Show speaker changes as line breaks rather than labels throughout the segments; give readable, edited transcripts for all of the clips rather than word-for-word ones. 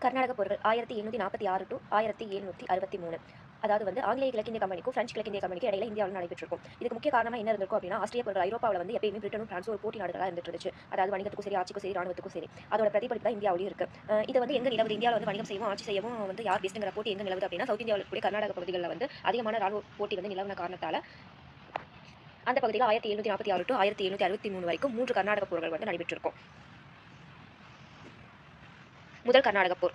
கர்நாடக போர்கள் 1746 டு 1763. அதாவது வந்து ஆங்கிலேய கிழக்கிந்திய கம்பெனிக்கும் பிரெஞ்சு கிழக்கிந்திய கம்பெனிக்கும் இடையில இந்தியாவில் நடைபெற்றிருக்கும். இதுக்கு முக்கிய காரணமா என்ன இருந்திருக்கும் அப்படின்னா, ஆஸ்திரிய போர்கள் ஐரோப்பாவில் வந்து எப்பயுமே பிரிட்டனும் பிரான்ஸும் ஒரு போட்டி நாடுகளா இருந்துட்டு இருந்துச்சு. அதாவது வணிகத்துக்கும் சரி, ஆட்சிக்கும் சரி, ராணுவத்துக்கும் சரி. அதோட பிரதிபலிப்பு தான் இந்தியாவிலும் இருக்கு. இது வந்து எங்க நிலவுது, இந்தியாவில் வந்து வணிகம் செய்யவும் ஆட்சி செய்யவும் வந்து யார் பெஸ்ட்ங்கிற போட்டி எங்க நிலவுது அப்படின்னா, சவுத் இந்தியாவில் கூடிய கர்நாடக பகுதிகளில் வந்து அதிகமான ராணுவ போட்டி வந்து நிலவுன காரணத்தால அந்த பகுதியில் 1746 டு 1763 வரைக்கும் 3 கர்நாடக போர்கள் வந்து நடைபெற்றிருக்கும். முதல் கர்நாடக போர்.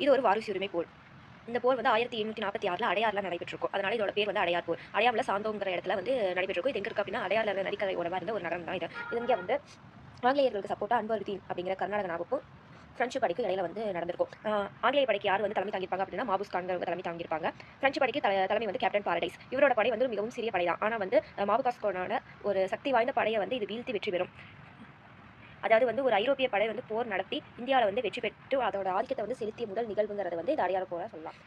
இது ஒரு வாரிசு உரிமை போர். இந்த போர் வந்து 1746 அடையாறுல நடைபெற்றிருக்கும். அதனால இதோட பேர் வந்து அடையார் போர். அடையாறுல சாந்தோங்கிற இடத்துல வந்து நடைபெற்றிருக்கும். இது எங்க இருக்கு அப்படின்னா, அடையாறுல நதிக்கரை ஓரமா இருந்த ஒரு நகரம் தான் இது. இது இங்க வந்து ஆங்கிலேயர்களுக்கு சப்போர்ட்டா அன்வருதீன் அப்படிங்கிற கர்நாடக நவாப்பும் பிரெஞ்சு படைக்கு இடையில வந்து நடந்திருக்கும். ஆங்கிலேய படைக்கு யார் வந்து தலைமை தாங்கியிருப்பாங்க அப்படின்னா, மாபூஸ் கான்கிறவங்க தலைமை தாங்கியிருப்பாங்க. பிரெஞ்சு படைக்கு தலைமை வந்து கேப்டன் பாரடைஸ். இவரோட படை வந்து மிகவும் சிறிய படை தான். ஆனா வந்து மாபுகாஸ்கோனால ஒரு சக்தி வாய்ந்த படையை வந்து இது வீழ்த்தி வெற்றி பெறும். அதாவது வந்து ஒரு ஐரோப்பிய படை வந்து போர் நடத்தி இந்தியாவில் வந்து வெற்றி பெற்று அதோட ஆதிக்கத்தை வந்து செலுத்திய முதல் நிகழ்வுங்கிறத வந்து இது அடையாள போரா சொல்லலாம்.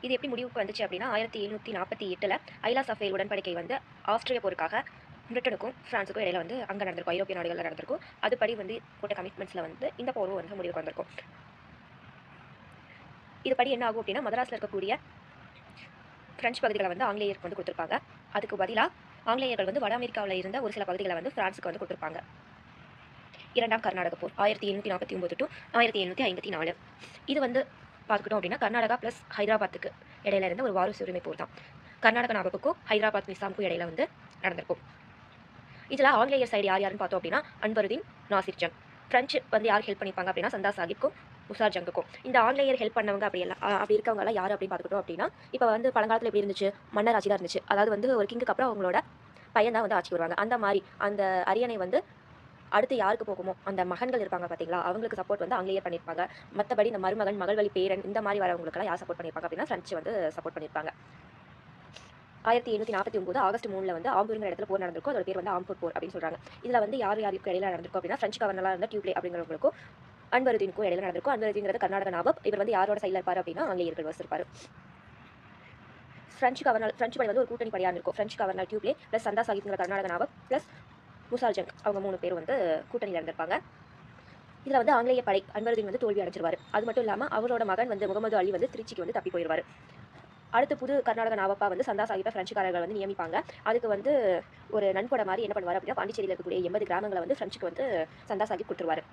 இது எப்படி முடிவுக்கு வந்துச்சு அப்படின்னா, 1748 ஐலா சஃபேல் உடன்படிக்கை வந்து ஆஸ்திரிய போருக்காக பிரிட்டனுக்கும் பிரான்ஸுக்கும் இடையில வந்து அங்கே நடந்திருக்கும், ஐரோப்பிய நாடுகளில் நடந்திருக்கும். அதுபடி வந்து போட்ட கமிட்மெண்ட்ஸில் வந்து இந்த போரும் வந்து முடிவுக்கு வந்திருக்கும். இதுபடி என்ன ஆகும் அப்படின்னா, மதராஸில் இருக்கக்கூடிய பிரெஞ்சு பகுதிகளை வந்து ஆங்கிலேயருக்கு வந்து கொடுத்துருப்பாங்க. அதுக்கு பதிலாக ஆங்கிலேயர்கள் வந்து வட அமெரிக்காவில் இருந்த ஒரு சில பகுதிகளை வந்து பிரான்ஸுக்கு வந்து கொடுத்துருப்பாங்க. இரண்டாம் கர்நாடக போர் 1749 டு 1754. இது வந்து பார்த்துக்கிட்டோம் அப்படின்னா, கர்நாடகா ப்ளஸ் ஹைதராபாத்துக்கு இடையில இருந்த ஒரு வாரிசு உரிமை போர் தான். கர்நாடக நவாபுக்கும் ஹைதராபாத் நிசாமுக்கும் இடையில வந்து நடந்திருக்கும். இதில் ஆங்கிலேயர் சைடு யாருன்னு பார்த்தோம் அப்படின்னா, அன்வருதீன், நாசிர் ஜங். பிரெஞ்சு வந்து யார் ஹெல்ப் பண்ணிப்பாங்க அப்படின்னா, சந்தா சாஹிப்க்கும் முசார் ஜங்குக்கும். இந்த ஆங்கிலேயர் ஹெல்ப் பண்ணவங்க அப்படி இருக்கவங்க எல்லாம் யார் அப்படின்னு பார்த்துக்கிட்டோம் அப்படின்னா, இப்போ வந்து பழங்காலத்தில் எப்படி இருந்துச்சு, மன்னர் ஆட்சி தான் இருந்துச்சு. அதாவது வந்து ஒரு கிங்குக்கு அப்புறம் அவங்களோட பையன் தான் வந்து ஆட்சி வருவாங்க. அந்த மாதிரி அந்த அரியணை வந்து அடுத்து யாருக்கு போகுமோ அந்த மகன்கள் இருப்பாங்க பார்த்தீங்களா, அவங்களுக்கு சப்போர்ட் வந்து ஆங்கிலேயர் பண்ணியிருப்பாங்க. மற்றபடி இந்த மருமகன், மகள் வழி பேரன் இந்த மாதிரி வரவங்களுக்கெல்லாம் யார் சப்போர்ட் பண்ணியிருப்பாங்க அப்படின்னா, பிரெஞ்சு வந்து சப்போர்ட் பண்ணியிருப்பாங்க. 1749 ஆகஸ்ட் 3 வந்து ஆம்பூருங்கிற இடத்துல போர் நடந்திருக்கும். அதோட பேர் வந்து ஆம்பூர் போர் அப்படின்னு சொல்றாங்க. இதுல வந்து யாருக்கு இடையில நடந்திருக்கும் அப்படின்னா, பிரெஞ்சு கவர்னரா இருந்த டியூப்ளே அப்படிங்கிறவங்களுக்கும் அன்வருதீனுக்கும் இடையில நடந்திருக்கும். அன்வருதீன்ங்கிறது கர்நாடக நவாப். இவர் வந்து யாரோட சைடில் இருப்பார் அப்படின்னா, ஆங்கிலேயர்கள் வசிப்பார். பிரெஞ்சு படை வந்து ஒரு கூட்டணி படையாக இருக்கும். பிரெஞ்சு கவர்னர் டியூப்ளே பிளஸ் சந்தா சாஹிப்ங்கிற கர்நாடக நவாப் பிளஸ் முசார் ஜங், அவங்க 3 பேர் வந்து கூட்டணியில் இருந்திருப்பாங்க. இதில் வந்து ஆங்கிலேய படை அன்வருதீன் வந்து தோல்வி அடைஞ்சிருவார். அது மட்டும் இல்லாமல் அவரோட மகன் வந்து முகமது அலி வந்து திருச்சிக்கு வந்து தப்பி போயிடுவார். அடுத்து புது கர்நாடக நவாப்பா வந்து சந்தா சாஹிப்பை பிரெஞ்சுக்காரர்கள் வந்து நியமிப்பாங்க. அதுக்கு வந்து ஒரு நன்கொடை மாதிரி என்ன பண்ணுவார் அப்படின்னா, பாண்டிச்சேரியில் இருக்கக்கூடிய 80 கிராமங்களை வந்து பிரெஞ்சுக்கு வந்து சந்தா சாஹிப் கொடுத்துருவார்.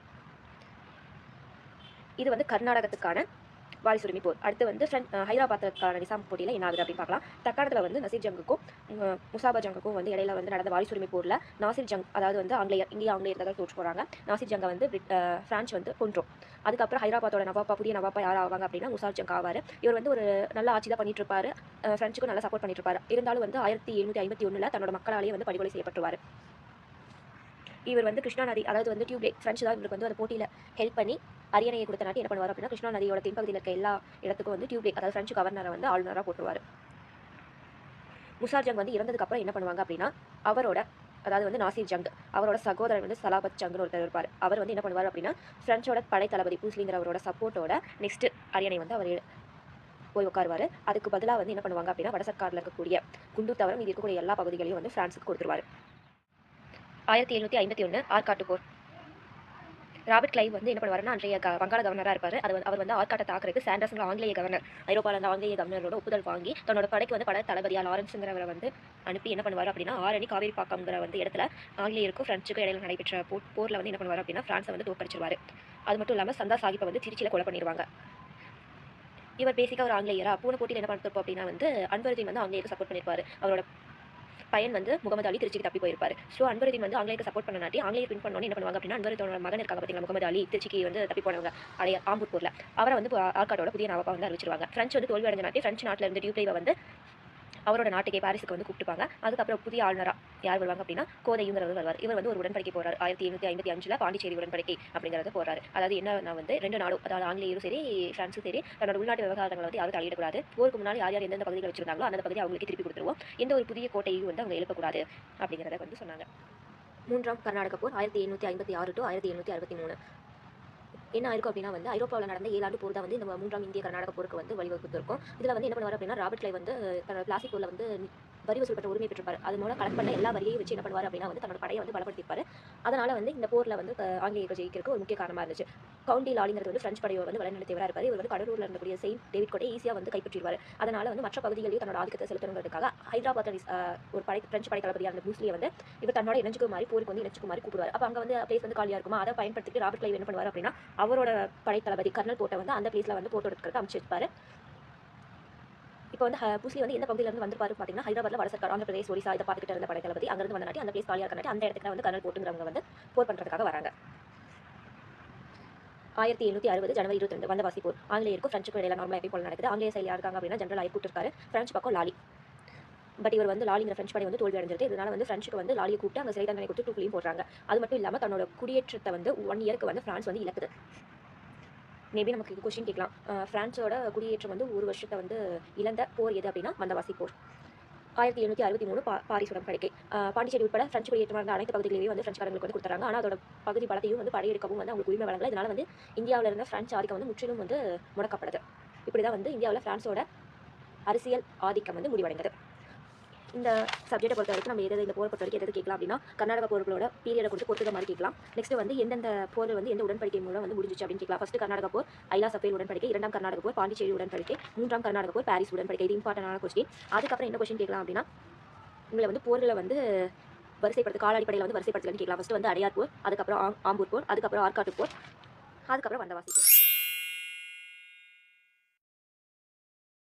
இது வந்து கர்நாடகத்துக்கான வாரிசுரிமை போர். அடுத்து வந்து ஹைதராபாத்துக்கான நிசாம் போட்டியில் என்ன ஆகுது அப்படின்னு பார்க்கலாம். தக்காணத்தில் வந்து நசீர் ஜங்குக்கும் முசாபா ஜங்குக்கும் வந்து இடையில வந்து நடந்த வாரிசுரிமை போரில் நாசிர் ஜங், அதாவது வந்து இந்திய ஆங்கிலேயர் தான் தோற்று போகிறாங்க. நாசிர் ஜங்கை வந்து பிரான்ஸ் வந்து கொன்றோம். அதுக்கப்புறம் ஹைதராபாத்தோட நவாப்பா, புதிய நவாப்பா யார் ஆவாங்க அப்படின்னா முசார் ஜங் ஆவார். இவர் வந்து ஒரு நல்ல ஆட்சி தான் பண்ணிட்டு இருப்பாரு, பிரெஞ்சுக்கும் நல்லா சப்போர்ட் பண்ணிட்டு இருப்பாரு. இருந்தாலும் வந்து 1751 தன்னோட மக்களாலேயே வந்து படுகொலை செய்யப்பட்டுருவார். இவர் வந்து கிருஷ்ணா நதி, அதாவது வந்து டியூப்ளே பிரெஞ்சு தான் இவருக்கு வந்து அந்த போட்டியில் ஹெல்ப் பண்ணி அரியணையை கொடுத்த நாட்டி என்ன பண்ணுவார் அப்படின்னா, கிருஷ்ணா நதியோட தென்பகுதியில் இருக்க எல்லா இடத்துக்கும் வந்து டியூப்ளே, அதாவது பிரெஞ்சு கவர்னரை வந்து ஆளுநராக போட்டுருவார். முசார் ஜங் வந்து இறந்ததுக்கு அப்புறம் என்ன பண்ணுவாங்க அப்படின்னா, அவரோட, அதாவது வந்து நாசிர் ஜங், அவரோட சகோதரர் வந்து சலாபத் ஜங்னு ஒருத்தர் இருப்பார். அவர் வந்து என்ன பண்ணுவார் அப்படின்னா, பிரெஞ்சோட படை தளபதி பூஸ்லிங்கிற அவரோட சப்போர்ட்டோட நெக்ஸ்ட் அரியணை வந்து அவர் போய் உட்காருவார். அதுக்கு பதிலாக வந்து என்ன பண்ணுவாங்க அப்படின்னா, வட சர்க்காரில் இருக்கக்கூடிய குண்டூர் தவிர மீதி இருக்கக்கூடிய எல்லா பகுதிகளையும் வந்து பிரான்ஸுக்கு கொடுத்துருவார். 1751 ஆற்காட்டு போர். ராபர்ட் கிளைவ் வந்து என்ன பண்ணுவாருன்னா, அன்றைய வங்காள கவர்னராக இருப்பார். அவர் வந்து ஆற்காட்டை தாக்குறதுக்கு சாண்டர்ஸ்ங்கிற ஆங்கிலேய கவர்னர், ஐரோப்பாவில் இருந்த ஆங்கிலேய கவர்னரோட ஒப்புதல் வாங்கி தன்னோட படைக்கு வந்து படை தளபதியா லாரன்ஸுங்கிறவரை வந்து அனுப்பி என்ன பண்ணுவார் அப்படின்னா, ஆரணி காவேரி பாக்கம்ங்கிற வந்து இடத்துல ஆங்கிலேயருக்கும் பிரெஞ்சுக்கும் இடையில நடைபெற்ற போரில் வந்து என்ன பண்ணுவார் அப்படின்னா, பிரான்ஸை வந்து தோற்கடிச்சிருவார். அது மட்டும் இல்லாமல் சந்தா சாஹிப்பை வந்து திருச்சியில் கொலை பண்ணிடுவாங்க. இவர் பேசிக்காக ஒரு ஆங்கிலேயரா. போன போட்டியில் என்ன பண்ணிருப்போம் அப்படின்னா வந்து, அன்வருதீன் வந்து ஆங்கிலேயருக்கு சப்போர்ட் பண்ணியிருப்பார். அவரோட பையன் வந்து முகமது அலி திருச்சிக்கு தப்பி போயிருப்பாரு. ஸோ அன்வருதீன் வந்து ஆங்கிலேயருக்கு சப்போர்ட் பண்ணனாட்டி ஆங்கிலேயர் வின் பண்ணோன்னு என்ன பண்ணுவாங்க அப்படின்னா, அன்வருதீனோட மகன் இருக்காங்க பார்த்தீங்களா, முகமது அலி, திருச்சிக்கு வந்து தப்பி போனவங்க ஆம்பூர் போர்ல, அவரை வந்து ஆற்காட்டோட புதிய நவாப்பா வந்து அறிவிச்சிருவாங்க. பிரெஞ்சு வந்து தோல்வி அடைஞ்ச நாட்டி பிரெஞ்சு நாட்டில் இருந்து டியூப்ளேவை வந்து அவரோட நாட்டுக்கே பாரிஸுக்கு வந்து கூப்பிட்டுப்பாங்க. அதுக்கப்புறம் புதிய ஆளுநரா யார் வருவாங்க அப்படின்னா, கோதைங்கிறவர் வருவார். இவர் வந்து ஒரு உடன்படிக்கை போறாரு. 1755 பாண்டிச்சேரி உடன்படிக்கை அப்படிங்கிறத போறாரு. அதாவது என்ன வந்து 2 நாடும், அதாவது ஆங்கிலேயரும் சரி பிரான்ஸும் சரி தன்னோட உள்நாட்டு விவகாரங்களை வந்து யாரும் தலையிடக்கூடாது. போருக்கு முன்னாடி யார் யார் எந்தெந்த பகுதிகள் வச்சிருந்தாங்களோ அந்த பகுதி அவங்களுக்கு திருப்பி கொடுத்துருவோம். எந்த ஒரு புதிய கோட்டையும் வந்து அவங்க எழுப்பக்கூடாது அப்படிங்கிறத வந்து சொன்னாங்க. மூன்றாம் கர்நாடக போர் 1756 டு 1763. என்ன ஆயிருக்கும் அப்படின்னா வந்து, ஐரோப்பாவில் நடந்த 7 ஆண்டு போர் தான் வந்து இந்த மூன்றாம் இந்திய கர்நாடக போருக்கு வந்து வழிவகுத்திருக்கும். இதில் வந்து என்ன பண்ணுவார் அப்படின்னா, ராபர்ட் கிளைவ் வந்து தன்னோட பிளாஸ்டிக் போரில் வந்து வரி வசூல் பெற்ற உரிமை பெற்றிருப்பாரு. அது மூலம் கலெக்ட் பண்ண எல்லா வரியையும் வச்சு என்ன பண்ணுவார் அப்படின்னா வந்து தன்னோட படையை வந்து பலப்படுத்தியிருப்பாரு. அதனால வந்து இந்த போர்ல வந்து ஆங்கிலேயர்கள் ஜெயிக்கிறதுக்கு ஒரு முக்கிய காரணமா இருந்துச்சு. கவுண்டி லாலிங்கிறது வந்து பிரெஞ்சு படையை வந்து வழிநடத்தியவராக இருப்பார். இவர் வந்து கடலூர்ல இருந்தக்கூடிய செயின்ட் டேவிட் கோட்டையை ஈஸியாக வந்து கைப்பற்றிடுவார். அதனால வந்து மற்ற பகுதிகளில் தன்னோட ஆதிக்கத்தை செலுத்தணுங்கிறதுக்காக ஹைதராபாத் ஒரு பிரெஞ்சு படை தளபதியான அந்த ப்ரூஸ்லியை வந்து இவர் தன்னோட இணைஞ்சுக்குமாரி போருக்கு வந்து இணைச்சுக்குமாரி கூப்பிடுவார். அப்போ அங்கே வந்து பிளேஸ் வந்து காலியாக இருக்குமா, அதை பயன்படுத்திட்டு ராபர்ட் கிளைவ் என்ன பண்ணுவார் அப்படின்னா அவரோட படை தளபதி கர்னல் போர்ட்டை வந்து அந்த பிளேஸ்ல வந்து போர் தொடுக்கிறதுக்கு அமைச்சிருப்பாரு. இப்போ வந்து புஸ்லி வந்து எந்த பகுதியிலிருந்து வந்திருப்பாரு பார்த்தீங்கன்னா ஹைதராபாத்ல வட சர்க்கார் ஆந்திர பிரதேஷ் ஒரிசா இதை பார்த்துக்கிட்டு இருந்த படை தளபதி அங்கிருந்து வந்தனாட்டி அந்த பிளேஸ் காலியாக இருக்கனாட்டி அந்த இடத்துக்கு வந்து கர்னல் போர்ட்டுங்கிறவங்க வந்து போர் பண்ணுறதுக்காக வராங்க. 1760 ஜனவரி 22 வந்தவாசி போர். ஆங்கிலேயருக்கும் பிரெஞ்சுக்கும் இடையில நார்மலாக எப்பயும் போல நடக்குது. ஆங்கிலேய சைடில் யாருக்காங்க அப்படின்னா ஜெனரல் ஆயர் கூப்பிட்டுருக்காரு. பிரெஞ்சு பக்கம் லாலி. பட் இவர் வந்து லாலிங்கிற பிரெஞ்சு படை வந்து தோல்வி அடைஞ்சிருக்கு. இதனால வந்து பிரெஞ்சுக்கு வந்து லாலியை கூப்பிட்டு அங்கே சிறை தண்டனை கொடுத்து தூக்கிலையும் போடுறாங்க. அது மட்டும் இல்லாமல் தன்னோட குடியேற்றத்தை வந்து 1 இயருக்கு வந்து பிரான்ஸ் வந்து இழக்குது. மேபி நமக்கு கொஸ்டின் கேட்கலாம், பிரான்ஸோட குடியேற்றம் வந்து 1 வருஷத்தை வந்து இழந்த போர் எது அப்படின்னா வந்தவாசி போர். 1763 பாரிஸ் உடன்படிக்கை. பாண்டிச்சேரி உட்பட பிரெஞ்சு குடியேற்றமாக இருந்த அனைத்து பகுதிகளையும் வந்து பிரெஞ்சுக்காரங்களுக்கு வந்து கொடுத்துறாங்க. ஆனால் அதோட பகுதி பலத்தையும் வந்து படையெடுக்கவும் வந்து அவங்களுக்கு உரிமை வழங்கல. இதனால வந்து இந்தியாவில் இருந்த பிரெஞ்சு ஆதிக்கம் வந்து முற்றிலும் வந்து முடக்கப்படுது. இப்படி தான் வந்து இந்தியாவில் பிரான்ஸோட அரசியல் ஆதிக்கம் வந்து முடிவடைந்தது. இந்த சப்ஜெக்டை பொறுத்த வரைக்கும் நம்ம இந்த போரை பொறுத்த வரைக்கும் எதாவது கேட்கலாம் அப்படின்னா கர்நாடக போர்களோட பீரியடை கொடுத்து பொறுத்த மாதிரி கேட்கலாம். நெக்ஸ்ட் வந்து எந்தெந்த போர் வந்து எந்த உடன்படிக்கை மூலம் வந்து முடிஞ்சிச்சு அப்படின்னு கேட்கலாம். ஃபர்ஸ்ட் கர்நாடக போர் ஐலா சஃபேல் உடன்படிக்கை, 2ஆம் கர்நாடக போர் பாண்டிச்சேரி உடன்படிக்கை, 3ஆம் கர்நாடக போர் பாரிஸ் உடன்படிக்கை. இது இம்பார்ட்டன்டான கொஸ்டின். அதுக்கப்புறம் என்ன கொஸ்டின் கேட்கலாம் அப்படின்னா உங்களை வந்து போர்களை வந்து வரிசைப்படுத்த கால அடிப்படையில் வந்து வரிசைப்படுத்தலன்னு கேட்கலாம். ஃபர்ஸ்ட் வந்து அடையார் போர், அதுக்கப்புறம் ஆம்பூர் போர், அதுக்கப்புறம் ஆற்காட்டு போர், அதுக்கப்புறம் வந்தவாசி போர்.